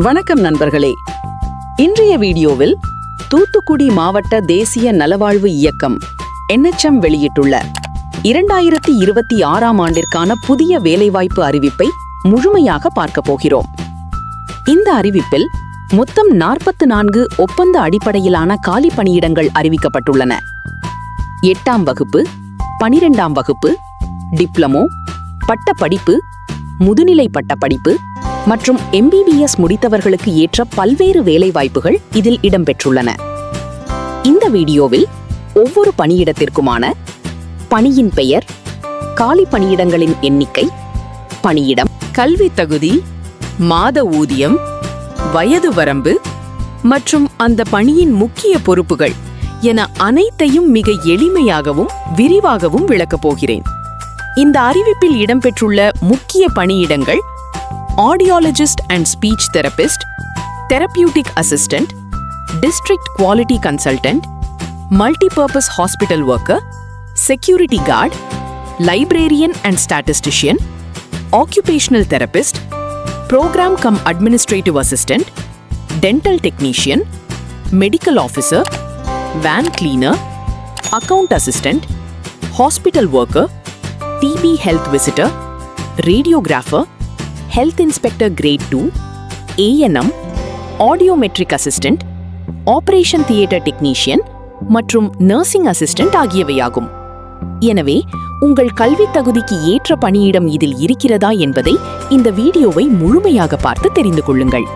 வணக்கம் நண்பர்களே. இன்றைய வீடியோவில் தூத்துக்குடி மாவட்ட தேசிய நலவாழ்வு இயக்கம் NHM வெளியிட்டுள்ள 2026ஆம் ஆண்டிற்கான புதிய வேலைவாய்ப்பு அறிவிப்பை முழுமையாக பார்க்க போகிறோம். இந்த அறிவிப்பில் மொத்தம் 44 ஒப்பந்த அடிப்படையிலான காலி பணியிடங்கள் அறிவிக்கப்பட்டுள்ளன. 8ஆம் வகுப்பு, 12ஆம் வகுப்பு, டிப்ளமோ, பட்டப்படிப்பு, முதுநிலை பட்டப்படிப்பு மற்றும் MBBS முடித்தவர்களுக்கு ஏற்ற பல்வேறு வேலைவாய்ப்புகள் இதில் இடம்பெற்றுள்ளன. இந்த வீடியோவில் ஒவ்வொரு பணியிடத்திற்குமான பணியின் பெயர், காலி பணியிடங்களின் எண்ணிக்கை, பணியிடம், கல்வி தகுதி, மாத ஊதியம், வயது வரம்பு மற்றும் அந்த பணியின் முக்கிய பொறுப்புகள் என அனைத்தையும் மிக எளிமையாகவும் விரிவாகவும் விளக்கப் போகிறேன். இந்த அறிவிப்பில் இடம்பெற்றுள்ள முக்கிய பணியிடங்கள் audiologist and speech therapist, therapeutic assistant, district quality consultant, multipurpose hospital worker, security guard, librarian and statistician, occupational therapist, programme cum administrative assistant, dental technician, medical officer, van cleaner, account assistant, hospital worker, TB health visitor, radiographer, health inspector grade 2, ANM, audiometric assistant, operation theatre technician மற்றும் nursing assistant ஆகியவையாகும். எனவே உங்கள் கல்வி தகுதிக்கு ஏற்ற பணியிடம் இதில் இருக்கிறதா என்பதை இந்த வீடியோவை முழுமையாக பார்த்து தெரிந்து கொள்ளுங்கள்.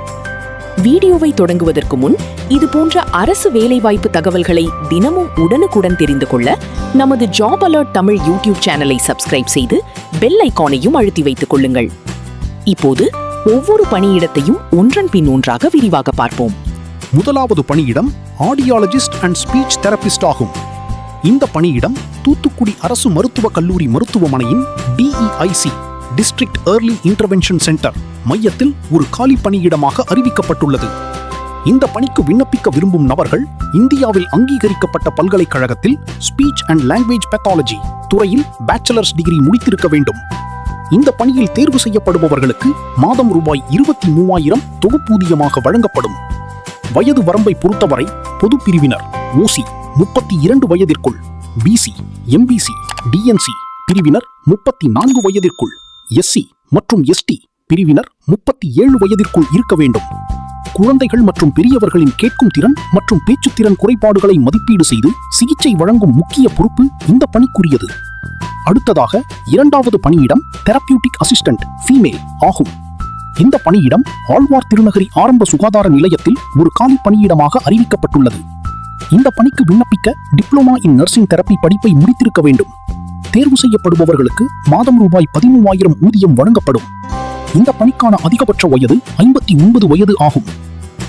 வீடியோவை தொடங்குவதற்கு முன் இதுபோன்ற அரசு வேலைவாய்ப்பு தகவல்களை தினமும் உடனுக்குடன் தெரிந்து கொள்ள நமது ஜாப் அலர்ட் தமிழ் யூடியூப் சேனலை சப்ஸ்கிரைப் செய்து பெல் ஐகானையும் அழுத்தி வைத்துக் கொள்ளுங்கள். இப்போது ஒவ்வொரு பணியிடத்தையும் ஒன்றன் பின் ஒன்றாக விரிவாக பார்ப்போம். முதலாவது பணியிடம் ஆடியாலஜிஸ்ட் அண்ட் ஸ்பீச் தெரபிஸ்ட் ஆகும். இந்த பணியிடம் தூத்துக்குடி அரசு மருத்துவக் கல்லூரி மருத்துவமனையின் DEIC district early intervention centre மையத்தில் ஒரு காலி பணியிடமாக அறிவிக்கப்பட்டுள்ளது. இந்த பணிக்கு விண்ணப்பிக்க விரும்பும் நபர்கள் இந்தியாவில் அங்கீகரிக்கப்பட்ட பல்கலைக்கழகத்தில் ஸ்பீச் அண்ட் லாங்குவேஜ் பேத்தாலஜி துறையில் பேச்சலர்ஸ் டிகிரி முடித்திருக்க வேண்டும். இந்த பணியில் தேர்வு செய்யப்படுபவர்களுக்கு மாதம் ரூபாய் 23,000 தொகுப்பூதியமாக வழங்கப்படும். வயது வரம்பை பொறுத்தவரை பொது பிரிவினர் OC 32 வயதிற்குள், BC, MBC, DNC பிரிவினர் 34 வயதிற்குள், SC மற்றும் ST பிரிவினர் 37 வயதிற்குள் இருக்க வேண்டும். குழந்தைகள் மற்றும் பெரியவர்களின் கேட்கும் திறன் மற்றும் பேச்சுத்திறன் குறைபாடுகளை மதிப்பீடு செய்து சிகிச்சை வழங்கும் முக்கிய பொறுப்பு இந்த பணிக்குரியது. அடுத்ததாக இரண்டாவது பணியிடம் தெரபியூட்டிக் அசிஸ்டன்ட் ஃபீமேல் ஆகும். இந்த பணியிடம் ஆழ்வார் திருநகரி ஆரம்ப சுகாதார நிலையத்தில் ஒரு காலி பணியிடமாக அறிவிக்கப்பட்டுள்ளது. இந்த பணிக்கு விண்ணப்பிக்க டிப்ளமா இன் நர்சிங் தெரப்பி படிப்பை முடித்திருக்க வேண்டும். தேர்வு செய்யப்படுபவர்களுக்கு மாதம் ரூபாய் 13,000 ஊதியம் வழங்கப்படும். இந்த பணிக்கான அதிகபட்ச வயது 59 வயது ஆகும்.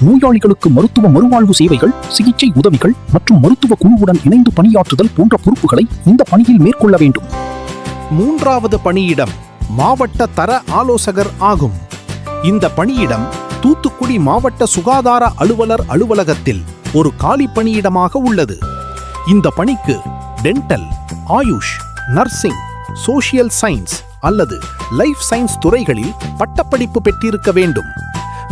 நோயாளிகளுக்கு மருத்துவ மறுவாழ்வு சேவைகள், சிகிச்சை உதவிகள் மற்றும் மருத்துவ குழுவுடன் இணைந்து பணியாற்றுதல் போன்ற பொறுப்புகளை இந்த பணியில் மேற்கொள்ள வேண்டும். மூன்றாவது பணியிடம் மாவட்ட தர ஆலோசகர் ஆகும். இந்த பணியிடம் தூத்துக்குடி மாவட்ட சுகாதார அலுவலர் அலுவலகத்தில் ஒரு காலி பணியிடமாக உள்ளது. இந்த பணிக்கு dental, AYUSH, nursing, social science அல்லது லைஃப் சயின்ஸ் துறைகளில் பட்டப்படிப்பு பெற்றிருக்க வேண்டும்.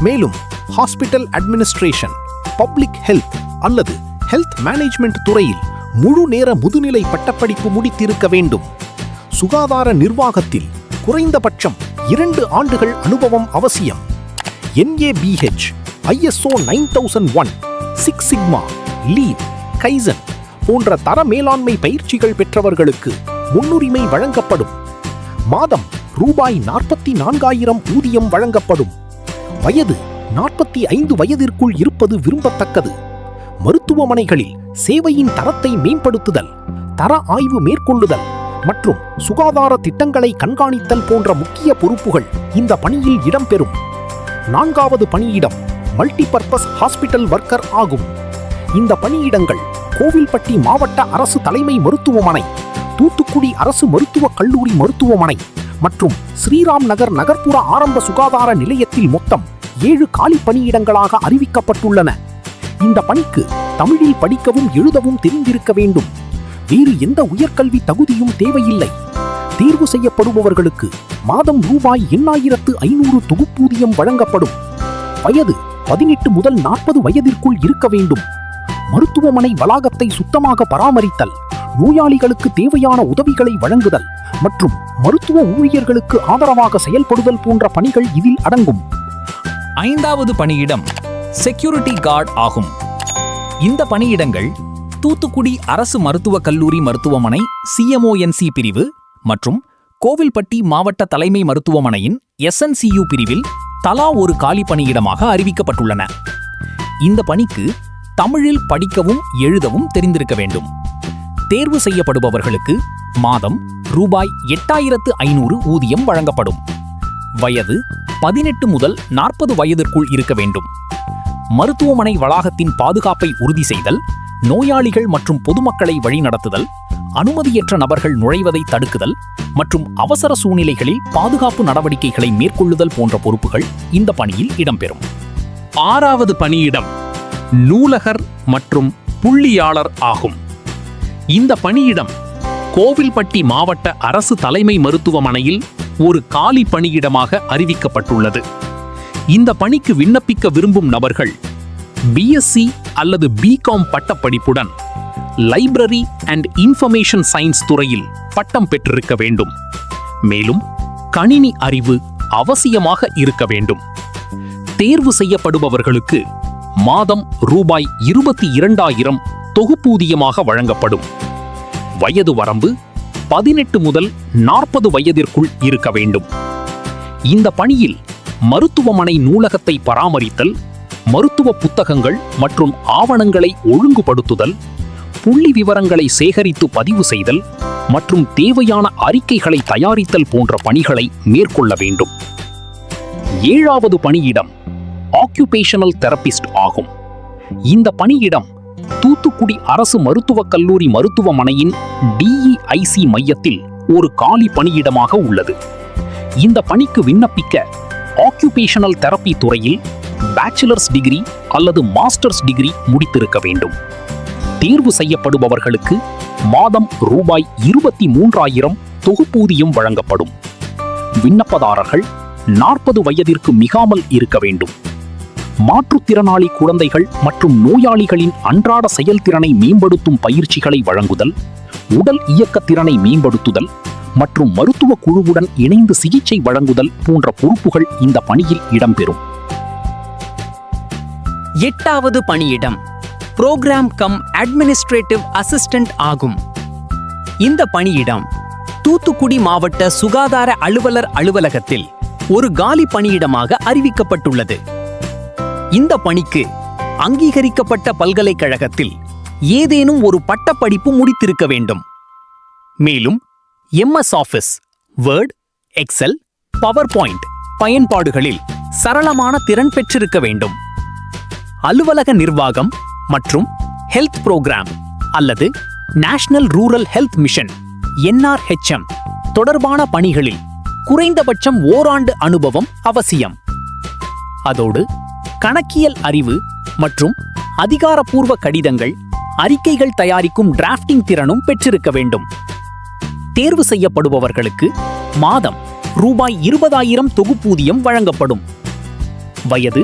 மேலும் ஹாஸ்பிட்டல் அட்மினிஸ்ட்ரேஷன், பப்ளிக் ஹெல்த் அல்லது ஹெல்த் மேனேஜ்மெண்ட் துறையில் முழு நேர முதுநிலை பட்டப்படிப்பு முடித்திருக்க வேண்டும். சுகாதார நிர்வாகத்தில் குறைந்தபட்சம் 2 ஆண்டுகள் அனுபவம் அவசியம். NABH, ISO 9001, 6 sigma, leave, kaizen போன்ற தர மேலாண்மை பயிற்சிகள் பெற்றவர்களுக்கு முன்னுரிமை வழங்கப்படும். மாதம் ரூபாய் 44,000 ஊதியம் வழங்கப்படும். வயது 45 வயதிற்குள் இருப்பது விரும்பத்தக்கது. மருத்துவமனைகளில் சேவையின் தரத்தை மேம்படுத்துதல், தர ஆய்வு மேற்கொள்ளுதல் மற்றும் சுகாதார திட்டங்களை கண்காணித்தல் போன்ற முக்கிய பொறுப்புகள் இந்த பணியில் இடம்பெறும். நான்காவது பணியிடம் மல்டிபர்பஸ் ஹாஸ்பிட்டல் ஒர்க்கர் ஆகும். இந்த பணியிடங்கள் கோவில்பட்டி மாவட்ட அரசு தலைமை மருத்துவமனை, தூத்துக்குடி அரசு மருத்துவக் கல்லூரி மருத்துவமனை மற்றும் ஸ்ரீராம் நகர் நகர்ப்புற ஆரம்ப சுகாதார நிலையத்தில் மொத்தம் 7 காலி பணியிடங்களாக அறிவிக்கப்பட்டுள்ளன. இந்த பணிக்கு தமிழில் படிக்கவும் எழுதவும் தெரிந்திருக்க வேண்டும். வேறு எந்த உயர்கல்வி தகுதியும் தேவையில்லை. தேர்வு செய்யப்படுபவர்களுக்கு மாதம் ரூபாய் 8,500 தொகுப்பூதியம் வழங்கப்படும். வயது 18 முதல் 40 வயதிற்குள் இருக்க வேண்டும். மருத்துவமனை வளாகத்தை சுத்தமாக பராமரித்தல், நோயாளிகளுக்கு தேவையான உதவிகளை வழங்குதல் மற்றும் மருத்துவ ஊழியர்களுக்கு ஆதரவாக செயல்படுதல் போன்ற பணிகள் இதில் அடங்கும். 5வது பணியிடம் செக்யூரிட்டி கார்டு ஆகும். இந்த பணியிடங்கள் தூத்துக்குடி அரசு மருத்துவக் கல்லூரி மருத்துவமனை CMONC பிரிவு மற்றும் கோவில்பட்டி மாவட்ட தலைமை மருத்துவமனையின் SNCU பிரிவில் தலா ஒரு காலி பணியிடமாக அறிவிக்கப்பட்டுள்ளன. இந்த பணிக்கு தமிழில் படிக்கவும் எழுதவும் தெரிந்திருக்க வேண்டும். தேர்வு செய்யப்படுபவர்களுக்கு மாதம் ரூபாய் 8500 ஊதியம் வழங்கப்படும். வயது 18 முதல் 40 வயதிற்குள் இருக்க வேண்டும். மருத்துவமனை வளாகத்தின் பாதுகாப்பை உறுதி செய்தல், நோயாளிகள் மற்றும் பொதுமக்களை வழிநடத்துதல், அனுமதியற்ற நபர்கள் நுழைவதை தடுக்குதல் மற்றும் அவசர சூழ்நிலைகளில் பாதுகாப்பு நடவடிக்கைகளை மேற்கொள்ளுதல் போன்ற பொறுப்புகள் இந்த பணியில் இடம்பெறும். 6வது பணியிடம் நூலகர் மற்றும் புள்ளியாளர் ஆகும். இந்த பணியிடம் கோவில்பட்டி மாவட்ட அரசு தலைமை மருத்துவமனையில் ஒரு காலி பணியிடமாக அறிவிக்கப்பட்டுள்ளது. இந்த பணிக்கு விண்ணப்பிக்க விரும்பும் நபர்கள் BSc அல்லது BCom பட்டப்படிப்புடன் லைப்ரரி அண்ட் இன்ஃபர்மேஷன் சயின்ஸ் துறையில் பட்டம் பெற்றிருக்க வேண்டும். மேலும் கணினி அறிவு அவசியமாக இருக்க வேண்டும். தேர்வு செய்யப்படுபவர்களுக்கு மாதம் ரூபாய் 22,000 தொகுப்பூதியமாக வழங்கப்படும். வயது வரம்பு 18 முதல் 40 வயதிற்குள் இருக்க வேண்டும். இந்த பணியில் மருத்துவமனை நூலகத்தை பராமரித்தல், மருத்துவ புத்தகங்கள் மற்றும் ஆவணங்களை ஒழுங்குபடுத்துதல், புள்ளி விவரங்களை சேகரித்து பதிவு செய்தல் மற்றும் தேவையான அறிக்கைகளை தயாரித்தல் போன்ற பணிகளை மேற்கொள்ள வேண்டும். 7வது பணியிடம் ஆக்குபேஷனல் தெரபிஸ்ட் ஆகும். இந்த பணியிடம் தூத்துக்குடி அரசு மருத்துவக் கல்லூரி மருத்துவமனையின் DEIC மையத்தில் ஒரு காலி பணியிடமாக உள்ளது. இந்த பணிக்கு விண்ணப்பிக்க ஆக்குபேஷனல் தெரபி துறையில் பேச்சுலர்ஸ் டிகிரி அல்லது மாஸ்டர்ஸ் டிகிரி முடித்திருக்க வேண்டும். தேர்வு செய்யப்படுபவர்களுக்கு மாதம் ரூபாய் 23,000 தொகுப்பூதியம் வழங்கப்படும். விண்ணப்பதாரர்கள் 40 வயதிற்கு மிகாமல் இருக்க வேண்டும். மாற்றுத்திறனாளி குழந்தைகள் மற்றும் நோயாளிகளின் அன்றாட செயல்திறனை மேம்படுத்தும் பயிற்சிகளை வழங்குதல், உடல் இயக்கத்திறனை மேம்படுத்துதல் மற்றும் மருத்துவ குழுவுடன் இணைந்து சிகிச்சை வழங்குதல் போன்ற பொறுப்புகள் இந்த பணியில் இடம்பெறும். 8வது பணியிடம் புரோகிராம் கம் அட்மினிஸ்ட்ரேட்டிவ் அசிஸ்டன்ட் ஆகும். இந்த பணியிடம் தூத்துக்குடி மாவட்ட சுகாதார அலுவலர் அலுவலகத்தில் ஒரு காலி பணியிடமாக அறிவிக்கப்பட்டுள்ளது. இந்த பணிக்கு அங்கீகரிக்கப்பட்ட பல்கலைக்கழகத்தில் ஏதேனும் ஒரு பட்டப்படிப்பு முடித்திருக்க வேண்டும். மேலும் MS office, Word, Excel, PowerPoint பயன்பாடுகளில் சரளமான திறன் பெற்றிருக்க வேண்டும். அலுவலக நிர்வாகம் மற்றும் ஹெல்த் புரோகிராம் அல்லது national rural health mission NRHM தொடர்பான பணிகளில் குறைந்தபட்சம் ஓராண்டு அனுபவம் அவசியம். அதோடு கணக்கியல் அறிவு மற்றும் அதிகாரப்பூர்வ கடிதங்கள், அறிக்கைகள் தயாரிக்கும் டிராஃப்டிங் திறனும் பெற்றிருக்க வேண்டும். தேர்வு செய்யப்படுபவர்களுக்கு மாதம் ரூபாய் 20,000 தொகுப்பூதியம் வழங்கப்படும். வயது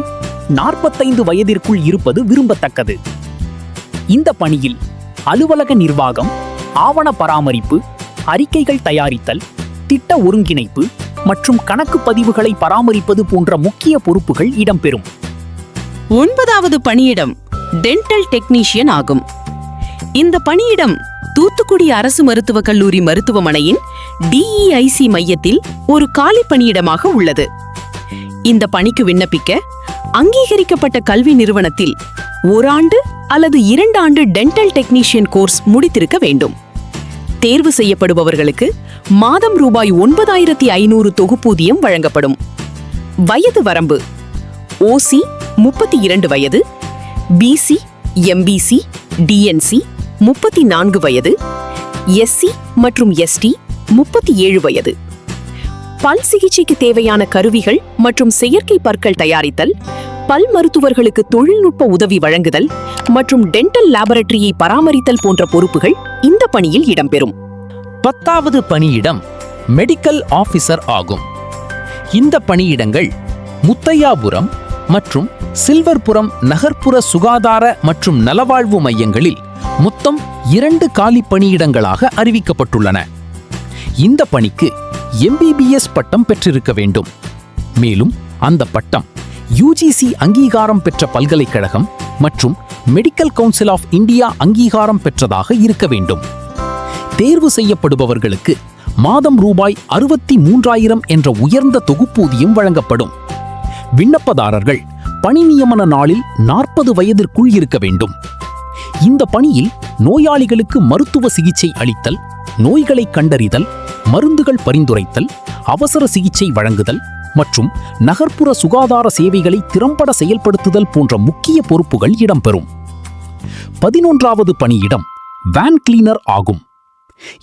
45 வயதிற்குள் இருப்பது விரும்பத்தக்கது. இந்த பணியில் அலுவலக நிர்வாகம், ஆவண பராமரிப்பு, அறிக்கைகள் தயாரித்தல், திட்ட ஒருங்கிணைப்பு மற்றும் கணக்கு பதிவுகளை பராமரிப்பது போன்ற முக்கிய பொறுப்புகள் இடம்பெறும். 9வது பணியிடம் டென்டல் டெக்னீஷியன் ஆகும். இந்த பணியிடம் தூத்துக்குடி அரசு மருத்துவக் கல்லூரி மருத்துவமனையின் DEIC மையத்தில் ஒரு காலி பணியிடமாக உள்ளது. இந்த பணிக்கு விண்ணப்பிக்க அங்கீகரிக்கப்பட்ட கல்வி நிறுவனத்தில் ஓராண்டு அல்லது 2 ஆண்டு டென்டல் டெக்னீஷியன் கோர்ஸ் முடித்திருக்க வேண்டும். தேர்வு செய்யப்படுபவர்களுக்கு மாதம் ரூபாய் 9,500 தொகுப்பூதியம் வழங்கப்படும். வயது வரம்பு OC 32 வயது, BC, MBC, DNC 34 வயது, SC மற்றும் ST 37 வயது. பல் சிகிச்சைக்கு தேவையான கருவிகள் மற்றும் செயற்கை பற்கள் தயாரித்தல், பல் மருத்துவர்களுக்கு தொழில்நுட்ப உதவி வழங்குதல் மற்றும் டென்டல் லேபரட்டரியை பராமரித்தல் போன்ற பொறுப்புகள் இந்த பணியில் இடம்பெறும். 10வது பணியிடம் மெடிக்கல் ஆபீசர் ஆகும். இந்த பணியிடங்கள் முத்தையாபுரம், மற்றும் சில்வர்புரம் நகர்ப்புற சுகாதார மற்றும் நலவாழ்வு மையங்களில் மொத்தம் 2 காலி பணியிடங்களாக அறிவிக்கப்பட்டுள்ளன. இந்த பணிக்கு MBBS பட்டம் பெற்றிருக்க வேண்டும். மேலும் அந்த பட்டம் UGC அங்கீகாரம் பெற்ற பல்கலைக்கழகம் மற்றும் மெடிக்கல் கவுன்சில் ஆஃப் இந்தியா அங்கீகாரம் பெற்றதாக இருக்க வேண்டும். தேர்வு செய்யப்படுபவர்களுக்கு மாதம் ரூபாய் 63,000 என்ற உயர்ந்த தொகுப்பூதியம் வழங்கப்படும். விண்ணப்பதாரர்கள் பணி நியமன நாளில் 40 வயதிற்குள் இருக்க வேண்டும். இந்த பணியில் நோயாளிகளுக்கு மருத்துவ சிகிச்சை அளித்தல், நோய்களை கண்டறிதல், மருந்துகள் பரிந்துரைத்தல், அவசர சிகிச்சை வழங்குதல் மற்றும் நகர்ப்புற சுகாதார சேவைகளை திறம்பட செயல்படுத்துதல் போன்ற முக்கிய பொறுப்புகள் இடம்பெறும். 11வது பணியிடம் வேன் கிளீனர் ஆகும்.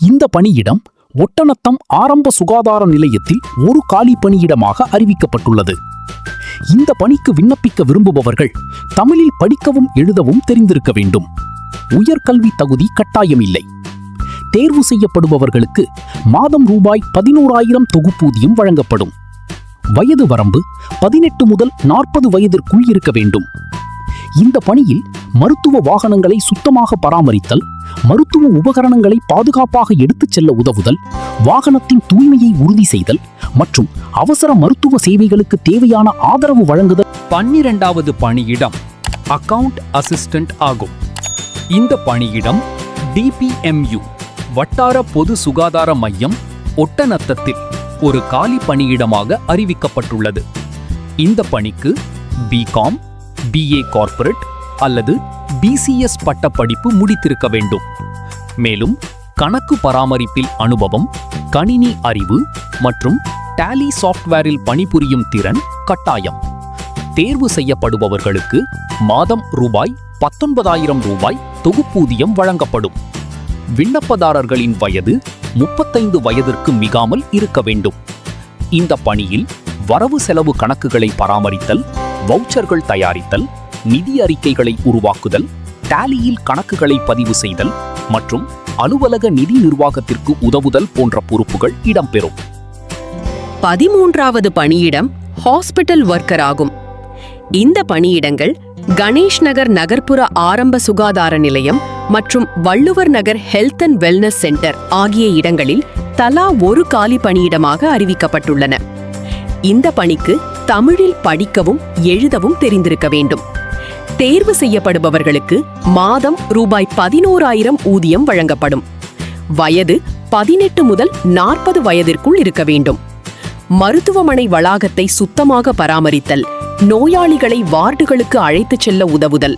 இந்த பணியிடம் ஒட்டநத்தம் ஆரம்ப சுகாதார நிலையத்தில் ஒரு காலி பணியிடமாக அறிவிக்கப்பட்டுள்ளது. இந்த பணிக்கு விண்ணப்பிக்க விரும்புபவர்கள் தமிழில் படிக்கவும் எழுதவும் தெரிந்திருக்க வேண்டும். உயர்கல்வி தகுதி கட்டாயமில்லை. தேர்வு செய்யப்படுபவர்களுக்கு மாதம் ரூபாய் 11,000 தொகுப்பூதியம் வழங்கப்படும். வயது வரம்பு 18 முதல் 40 வயதிற்குள் இருக்க வேண்டும். இந்த பணியில் மருத்துவ வாகனங்களை சுத்தமாக பராமரித்தல், மருத்துவ உபகரணங்களை பாதுகாப்பாக எடுத்துச் செல்ல உதவுதல், வாகனத்தின் தூய்மையை உறுதி செய்தல் மற்றும் அவசர மருத்துவ சேவைகளுக்கு தேவையான ஆதரவு வழங்குதல். 12வது பணியிடம் அக்கவுண்ட் அசிஸ்டன்ட் ஆகும். இந்த பணியிடம் DPMU வட்டார பொது சுகாதார மையம் ஒட்டநத்தத்தில் ஒரு காலி பணியிடமாக அறிவிக்கப்பட்டுள்ளது. இந்த பணிக்கு BCom, BA கார்ப்பரேட் அல்லது BCS பட்டப்படிப்பு முடித்திருக்க வேண்டும். மேலும் கணக்கு பராமரிப்பில் அனுபவம், கணினி அறிவு மற்றும் டேலி சாஃப்ட்வேரில் பணிபுரியும் திறன் கட்டாயம். தேர்வு செய்யப்படுபவர்களுக்கு மாதம் ரூபாய் 19,000 தொகுப்பூதியம் வழங்கப்படும். விண்ணப்பதாரர்களின் வயது 35 வயதிற்கு மிகாமல் இருக்க வேண்டும். இந்த பணியில் வரவு செலவு கணக்குகளை பராமரித்தல், வவுச்சர்கள் தயாரித்தல், நிதி அறிக்கைகளை உருவாக்குதல், டேலியில் கணக்குகளை பதிவு செய்தல் மற்றும் அலுவலக நிதி நிர்வாகத்திற்கு உதவுதல் போன்ற பொறுப்புகள் இடம்பெறும். 13வது பணியிடம் ஹாஸ்பிட்டல் ஒர்க்கர் ஆகும். இந்த பணியிடங்கள் கணேஷ் நகர் நகர்ப்புற ஆரம்ப சுகாதார நிலையம் மற்றும் வள்ளுவர் நகர் ஹெல்த் அண்ட் வெல்னஸ் சென்டர் ஆகிய இடங்களில் தலா ஒரு காலி பணியிடமாக அறிவிக்கப்பட்டுள்ளன. இந்த பணிக்கு தமிழில் படிக்கவும் எழுதவும் தெரிந்திருக்க வேண்டும். தேர்வு செய்யப்படுபவர்களுக்கு மாதம் ரூபாய் 11,000 ஊதியம் வழங்கப்படும். வயது 18 முதல் 40 வயதிற்குள் இருக்க வேண்டும். மருத்துவமனை வளாகத்தை சுத்தமாக பராமரித்தல், நோயாளிகளை வார்டுகளுக்கு அழைத்துச் செல்ல உதவுதல்,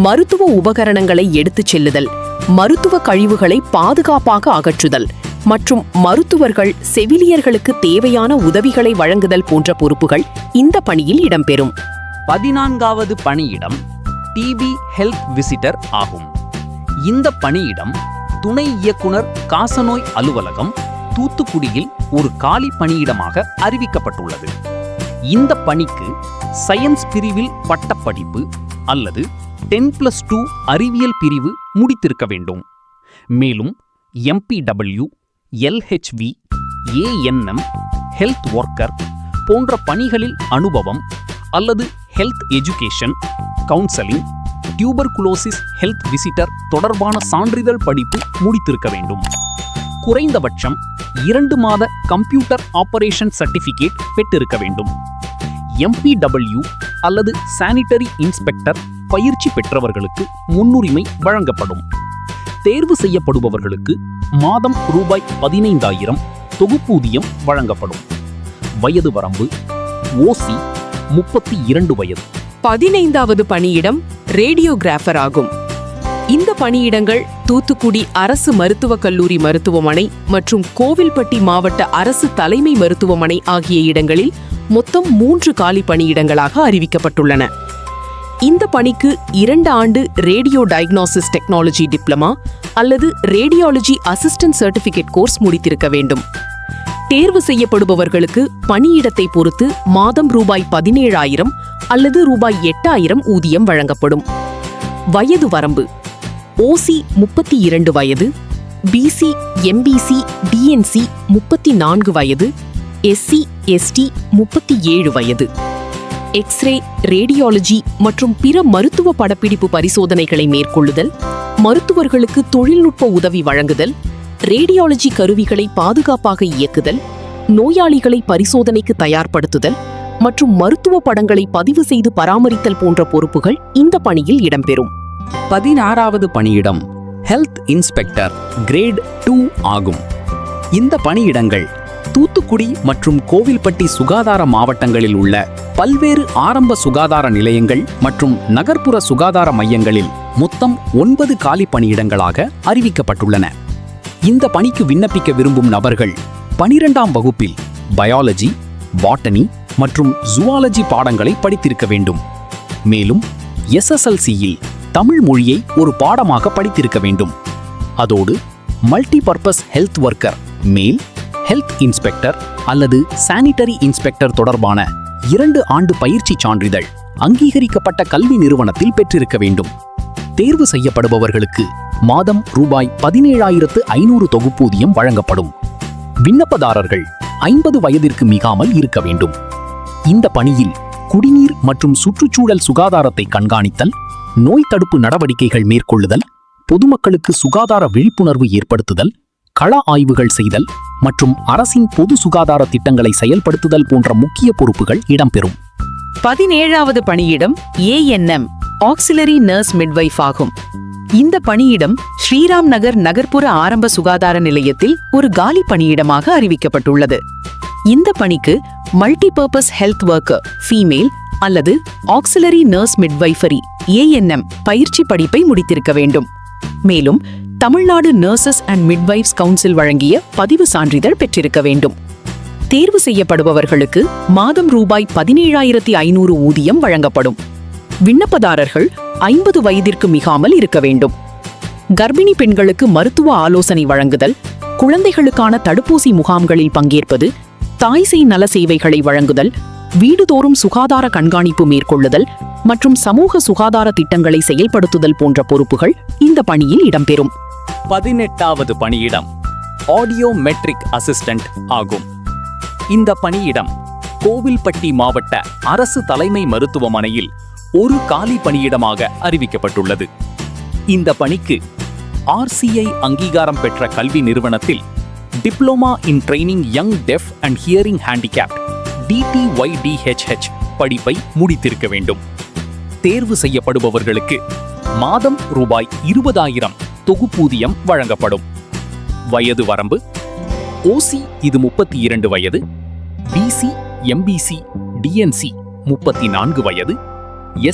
மருத்துவ உபகரணங்களை எடுத்துச் செல்லுதல், மருத்துவ கழிவுகளை பாதுகாப்பாக அகற்றுதல் மற்றும் மருத்துவர்கள் செவிலியர்களுக்கு தேவையான உதவிகளை வழங்குதல் போன்ற பொறுப்புகள் இந்த பணியில் இடம்பெறும். 14வது பணியிடம் TB ஹெல்த் விசிட்டர் ஆகும். இந்த பணியிடம் துணை இயக்குனர் காசநோய் அலுவலகம் தூத்துக்குடியில் ஒரு காலி பணியிடமாக அறிவிக்கப்பட்டுள்ளது. இந்த பணிக்கு சயின்ஸ் பிரிவில் பட்டப்படிப்பு அல்லது 10+2 அறிவியல் பிரிவு முடித்திருக்க வேண்டும். மேலும் MPW, LHV, ANM, health worker போன்ற பணிகளில் அனுபவம் அல்லது health education, counselling, tuberculosis health visitor தொடர்பான சான்றிதழ் படிப்பு முடித்திருக்க வேண்டும். குறைந்தபட்சம் 2 மாத கம்ப்யூட்டர் ஆபரேஷன் சர்டிபிகேட் பெற்றிருக்க வேண்டும். MPW அல்லது சானிட்டரி இன்ஸ்பெக்டர் பயிற்சி பெற்றவர்களுக்கு முன்னுரிமை வழங்கப்படும். தேர்வு செய்யப்படுபவர்களுக்கு மாதம் ரூபாய் 15,000 தொகுப்பூதியம் வழங்கப்படும். வயது வரம்பு OC 32 வயது. 15வது பணியிடம் ரேடியோகிராஃபர் ஆகும். இந்த பணியிடங்கள் தூத்துக்குடி அரசு மருத்துவக் கல்லூரி மருத்துவமனை மற்றும் கோவில்பட்டி மாவட்ட அரசு தலைமை மருத்துவமனை ஆகிய இடங்களில் மொத்தம் 3 காலி பணியிடங்களாக அறிவிக்கப்பட்டுள்ளன. இந்த பணிக்கு 2 ஆண்டு ரேடியோ டயக்னாசிஸ் டெக்னாலஜி டிப்ளமா அல்லது ரேடியாலஜி அசிஸ்டன்ட் சர்டிபிகேட் கோர்ஸ் முடித்திருக்க வேண்டும். தேர்வு செய்யப்படுபவர்களுக்கு பணியிடத்தை பொறுத்து மாதம் ரூபாய் 17,000 அல்லது ரூபாய் 8,000 ஊதியம் வழங்கப்படும். வயது வரம்பு OC 32 வயது, BC, MBC, DNC 34 வயது, SC, ST 37 வயது. எக்ஸ்ரே, ரேடியாலஜி மற்றும் பிற மருத்துவ படப்பிடிப்பு பரிசோதனைகளை மேற்கொள்ளுதல், மருத்துவர்களுக்கு தொழில்நுட்ப உதவி வழங்குதல், ரேடியாலஜி கருவிகளை பாதுகாப்பாக இயக்குதல், நோயாளிகளை பரிசோதனைக்கு தயார்படுத்துதல் மற்றும் மருத்துவ படங்களை பதிவு செய்து பராமரித்தல் போன்ற பொறுப்புகள் இந்த பணியில் இடம்பெறும். 16வது பணியிடம் ஹெல்த் இன்ஸ்பெக்டர் கிரேட் 2 ஆகும். இந்த பணியிடங்கள் தூத்துக்குடி மற்றும் கோவில்பட்டி சுகாதார மாவட்டங்களில் உள்ள பல்வேறு ஆரம்ப சுகாதார நிலையங்கள் மற்றும் நகர்ப்புற சுகாதார மையங்களில் மொத்தம் 9 காலி பணியிடங்களாக அறிவிக்கப்பட்டுள்ளன. இந்த பணிக்கு விண்ணப்பிக்க விரும்பும் நபர்கள் 12ஆம் வகுப்பில் பயாலஜி, பாட்டனி மற்றும் ஜூவாலஜி பாடங்களை படித்திருக்க வேண்டும். மேலும் SSLCயில் தமிழ் மொழியை ஒரு பாடமாக படித்திருக்க வேண்டும். அதோடு மல்டிபர்பஸ் ஹெல்த் ஒர்க்கர் மேல், ஹெல்த் இன்ஸ்பெக்டர் அல்லது சானிட்டரி இன்ஸ்பெக்டர் தொடர்பான 2 ஆண்டு பயிற்சி சான்றிதழ் அங்கீகரிக்கப்பட்ட கல்வி நிறுவனத்தில் பெற்றிருக்க வேண்டும். தேர்வு செய்யப்படுபவர்களுக்கு மாதம் ரூபாய் 17,500 தொகுப்பூதியம் வழங்கப்படும். விண்ணப்பதாரர்கள் 50 வயதிற்கு மிகாமல் இருக்க வேண்டும். இந்த பணியில் குடிநீர் மற்றும் சுற்றுச்சூழல் சுகாதாரத்தை கண்காணித்தல், நோய் தடுப்பு நடவடிக்கைகள் மேற்கொள்ளுதல், பொதுமக்களுக்கு சுகாதார விழிப்புணர்வு ஏற்படுத்துதல், கள ஆய்வுகள் செய்தல் மற்றும் அரசின் பொது சுகாதார திட்டங்களை செயல்படுத்துதல் போன்ற முக்கிய பொறுப்புகள் இடம்பெறும். 17வது பணியிடம் ANM ஆக்சிலரி நர்ஸ் மிட்வைஃப் ஆகும். இந்த பணியிடம் ஸ்ரீராம் நகர் நகர்ப்புற ஆரம்ப சுகாதார நிலையத்தில் ஒரு காலி பணியிடமாக அறிவிக்கப்பட்டுள்ளது. இந்த பணிக்கு மல்டிபர்பஸ் ஹெல்த் ஒர்க்கர் ஃபீமேல் அல்லது ஆக்சிலரி நர்ஸ் மிட்வைஃபரி ANM பயிற்சி படிப்பை முடித்திருக்க வேண்டும். மேலும் Tamil Nadu nurses and midwives council வழங்கிய பதிவு சான்றிதழ் பெற்றிருக்க வேண்டும். தேர்வு செய்யப்படுபவர்களுக்கு மாதம் ரூபாய் 17,500 ஊதியம் வழங்கப்படும். விண்ணப்பதாரர்கள் 50 வயதிற்கு மிகாமல் இருக்க வேண்டும். கர்ப்பிணி பெண்களுக்கு மருத்துவ ஆலோசனை வழங்குதல், குழந்தைகளுக்கான தடுப்பூசி முகாம்களில் பங்கேற்பது, தாய்சேய் நல சேவைகளை வழங்குதல், வீடுதோறும் சுகாதார கண்காணிப்பு மேற்கொள்ளுதல் மற்றும் சமூக சுகாதார திட்டங்களை செயல்படுத்துதல் போன்ற பொறுப்புகள் இந்த பணியில் இடம்பெறும். 18வது பணியிடம் ஆடியோ மெட்ரிக் அசிஸ்டன்ட் ஆகும். இந்த பணியிடம் கோவில்பட்டி மாவட்ட அரசு தலைமை மருத்துவமனையில் ஒரு காலி பணியிடமாக அறிவிக்கப்பட்டுள்ளது. இந்த பணிக்கு RCI அங்கீகாரம் பெற்ற கல்வி நிறுவனத்தில் diploma in training young deaf and hearing handicapped DTYDHH படிப்பை முடித்திருக்க வேண்டும். தேர்வு செய்யப்படுபவர்களுக்கு மாதம் ரூபாய் 20,000 தொகுப்பூதியம் வழங்கப்படும். வயது வரம்பு OC இது 32 வயது, BC, MBC, DNC 34 வயது,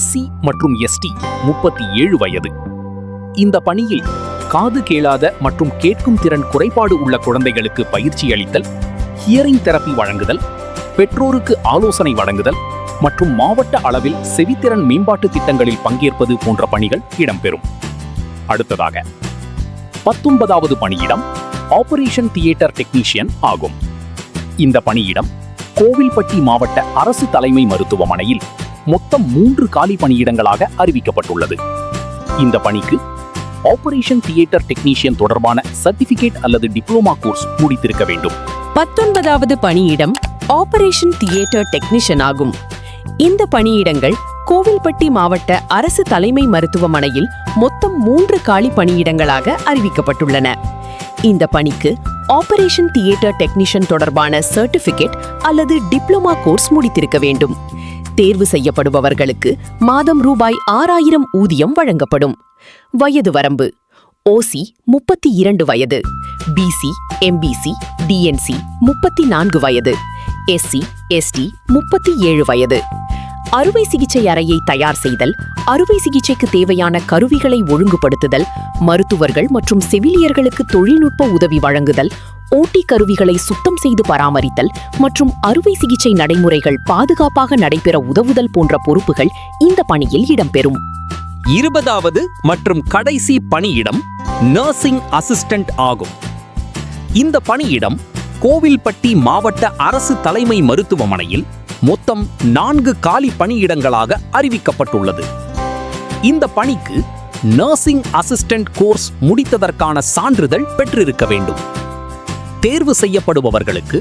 SC மற்றும் ST 37 வயது. இந்த பணியில் காது கேளாத மற்றும் கேட்கும் திறன் குறைபாடு உள்ள குழந்தைகளுக்கு பயிற்சி அளித்தல், ஹியரிங் தெரப்பி வழங்குதல், பெற்றோருக்கு ஆலோசனை வழங்குதல் மற்றும் மாவட்ட அளவில் செவித்திறன் மேம்பாட்டு திட்டங்களில் பங்கேற்பது போன்ற பணிகள் இடம்பெறும். அடுத்ததாக 19வது பணியிடம் ஆபரேஷன் தியேட்டர் டெக்னீஷியன் ஆகும். இந்த பணியிடம் கோவில்பட்டி மாவட்ட அரசு தலைமை மருத்துவமனையில் மொத்தம் 3 காலி பணியிடங்களாக அறிவிக்கப்பட்டுள்ளது. இந்த பணிக்கு ஆபரேஷன் தியேட்டர் டெக்னீஷியன் தொடர்பான சர்டிபிகேட் அல்லது டிப்ளோமா கோர்ஸ் முடித்திருக்க வேண்டும். 19வது பணியிடம் ஆபரேஷன் தியேட்டர் டெக்னீஷியன் ஆகும். இந்த பணியிடங்கள் கோவில்பட்டி மாவட்ட அரசு தலைமை மருத்துவமனையில் மொத்தம் 3 காலி பணியிடங்களாக அறிவிக்கப்பட்டுள்ளன. இந்த பணிக்கு ஆபரேஷன் தியேட்டர் டெக்னீஷியன் தொடர்பான சர்டிபிகேட் அல்லது டிப்ளோமா கோர்ஸ் முடித்திருக்க வேண்டும். தேர்வு செய்யப்படுபவர்களுக்கு மாதம் ரூபாய் 6,000 ஊதியம் வழங்கப்படும். வயது வரம்பு OC 32 வயது, BC, MBC, DNC 34 வயது, SC, ST 37 வயது. அறுவை சிகிச்சை அறையை தயார் செய்தல், அறுவை சிகிச்சைக்கு தேவையான கருவிகளை ஒழுங்குபடுத்துதல், மருத்துவர்கள் மற்றும் செவிலியர்களுக்கு தொழில்நுட்ப உதவி வழங்குதல், OT கருவிகளை சுத்தம் செய்து பராமரித்தல் மற்றும் அறுவை சிகிச்சை நடைமுறைகள் பாதுகாப்பாக நடைபெற உதவுதல் போன்ற பொறுப்புகள் இந்த பணியில் இடம்பெறும். 20வது மற்றும் கடைசி பணியிடம் நர்சிங் அசிஸ்டன்ட் ஆகும். இந்த பணியிடம் கோவில்பட்டி மாவட்ட அரசு தலைமை மருத்துவமனையில் மொத்தம் 4 காலி பணியிடங்களாக அறிவிக்கப்பட்டுள்ளது. இந்த பணிக்கு நர்சிங் அசிஸ்டன்ட் கோர்ஸ் முடித்ததற்கான சான்றிதழ் பெற்றிருக்க வேண்டும். தேர்வு செய்யப்படுபவர்களுக்கு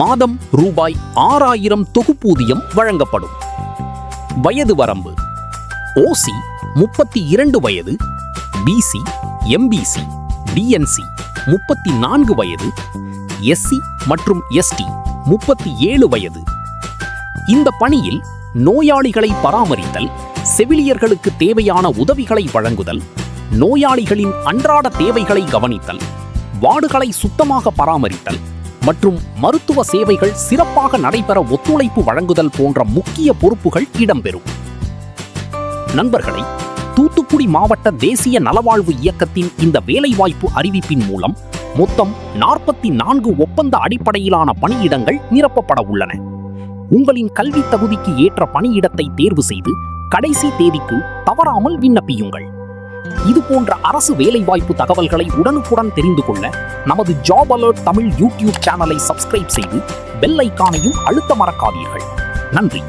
மாதம் ரூபாய் 6,000 தொகுப்பூதியம் வழங்கப்படும். வயது வரம்பு: ஓசி 32 வயது, பிசி, எம்பிசி, டிஎன்சி 34 வயது, எஸ்சி மற்றும் எஸ்டி 37 வயது. இந்த பணியில் நோயாளிகளை பராமரித்தல், செவிலியர்களுக்கு தேவையான உதவிகளை வழங்குதல், நோயாளிகளின் அன்றாட தேவைகளை கவனித்தல், வார்டுகளை சுத்தமாக பராமரித்தல் மற்றும் மருத்துவ சேவைகள் சிறப்பாக நடைபெற ஒத்துழைப்பு வழங்குதல் போன்ற முக்கிய பொறுப்புகள் இடம்பெறும். நண்பர்களே, தூத்துக்குடி மாவட்ட தேசிய நலவாழ்வு இயக்கத்தின் இந்த வேலைவாய்ப்பு அறிவிப்பின் மூலம் மொத்தம் 44 ஒப்பந்த அடிப்படையிலான பணியிடங்கள் நிரப்பப்பட உள்ளன. உங்களின் கல்வி தகுதிக்கு ஏற்ற பணியிடத்தை தேர்வு செய்து கடைசி தேதிக்குள் தவறாமல் விண்ணப்பியுங்கள். இது போன்ற அரசு வேலைவாய்ப்பு தகவல்களை உடனுக்குடன் தெரிந்து கொள்ள நமது ஜாப் அலர்ட் தமிழ் யூடியூப் சேனலை சப்ஸ்கிரைப் செய்து பெல் ஐகானையும் அழுத்த மறக்காதீர்கள். நன்றி.